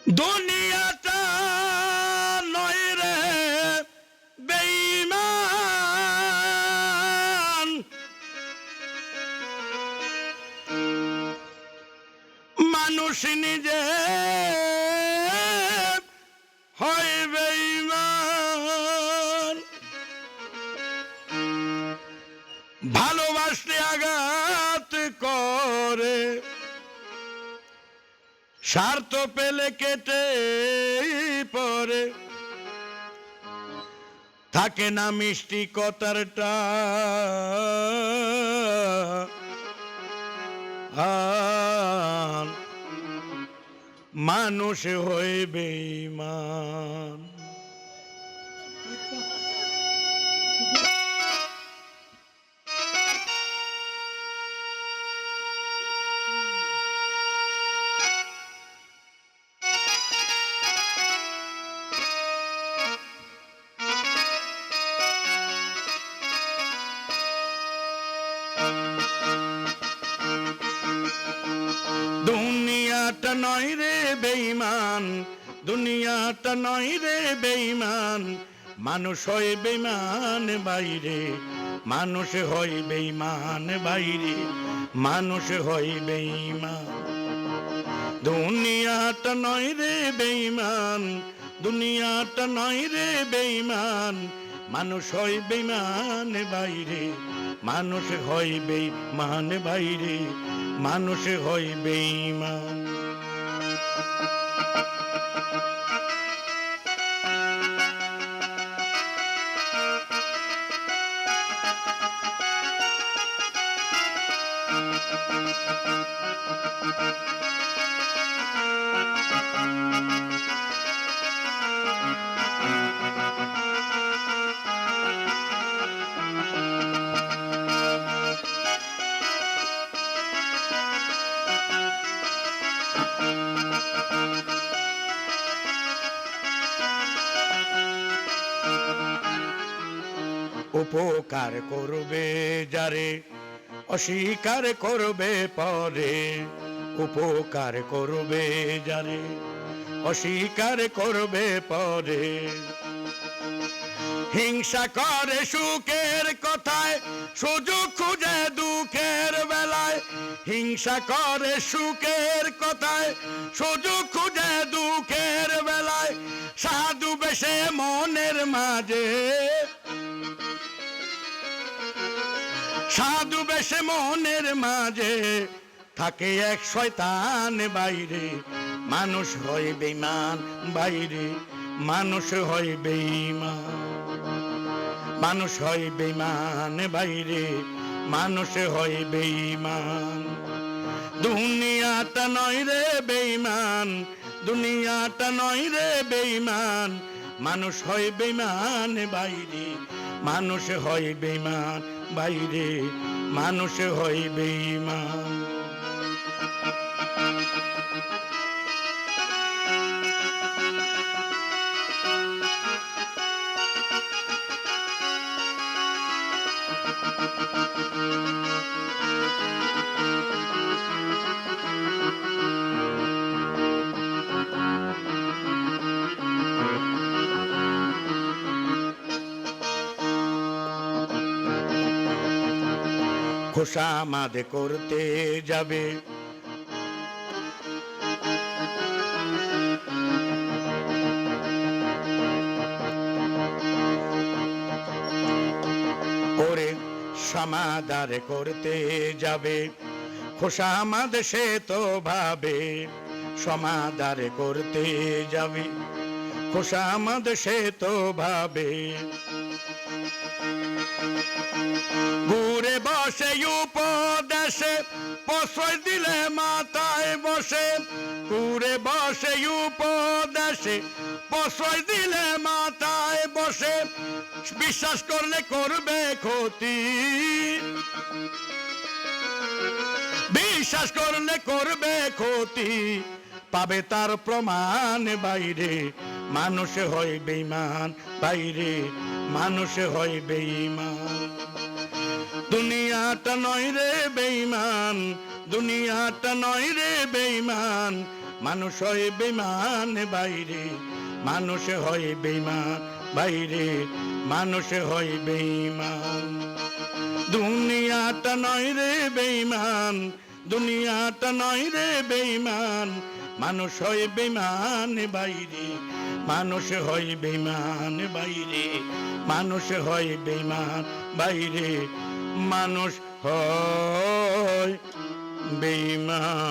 দুনিয়াটা নয় রে বেঈমান, মানুষ নিজে হয় বেঈমান। ভালোবাসলে আঘাত করে, স্বার্থ পেলে কেটে পরে, থাকে না মিষ্টি কথার টান, মানুষ হয় বেঈমান। দুনিয়াটা নয় রে বেঈমান, দুনিয়াটা নয় রে বেঈমান, মানুষ হয় বেঈমান বাইরে, মানুষ হয় বেঈমান বাইরে, মানুষ হয় বেঈমান। দুনিয়াটা নয় রে বেঈমান, দুনিয়াটা নয় রে বেঈমান, মানুষ হয় বেঈমান বাইরে, মানুষ হয় বেঈমান বাইরে, মানুষ হয় বেঈমান। উপকার করবে যারে, অস্বীকার করবে পরে, উপকার করবে যারে, অস্বীকার করবে পরে, হিংসা করে সুখের কথায়, সুযোগ খুঁজে দুঃখের বেলায়, হিংসা করে সুখের কথায়, সুযোগ খুঁজে দুঃখের বেলায়, সাধু বেশে মনের মাঝে, সাধু বেশে মনের মাঝে, থাকে এক শয়তান বাইরে, মানুষ হয় বেঈমান বাইরে, মানুষ হয় বেঈমান, মানুষ হয় বেঈমান বাইরে, মানুষ হয় বেঈমান। দুনিয়াটা নয় রে বেঈমান, দুনিয়াটা নয় রে বেঈমান, মানুষ হয় বেঈমান বাইরে, মানুষ হয় বেঈমান বাইরে, মানুষ হয় বেঈমান। খোশামাদ করতে যাবে, ওরে সমাদার করতে যাবে, খোশামাদ সে তো ভাবে, সমাদার করতে যাবে, খোশামাদ সে তো ভাবে, ঘুরে বসে উপদেশে, প্রশ্রয় দিলে মাথায় বসে, ঘুরে বসে উপদেশে, প্রশ্রয় দিলে মাথায় বসে, বিশ্বাস করলে করবে ক্ষতি, বিশ্বাস করলে করবে ক্ষতি, পাবে তার প্রমাণ বাইরে, মানুষ হয় বেঈমান বাইরে, মানুষ হয় বেঈমান। দুনিয়াটা নয় রে বেঈমান, দুনিয়াটা নয় রে বেঈমান, মানুষ হয় বেঈমান বাইরে, মানুষ হয় বেঈমান বাইরে, মানুষ হয় বেঈমান। দুনিয়াটা নয় রে বেঈমান, দুনিয়াটা নয় রে বেঈমান, মানুষ হয় বেঈমান বাইরে, মানুষ হয় বেঈমান বাইরে, মানুষ হয় বেঈমান বাইরে, মানুষ হয় বেঈমান।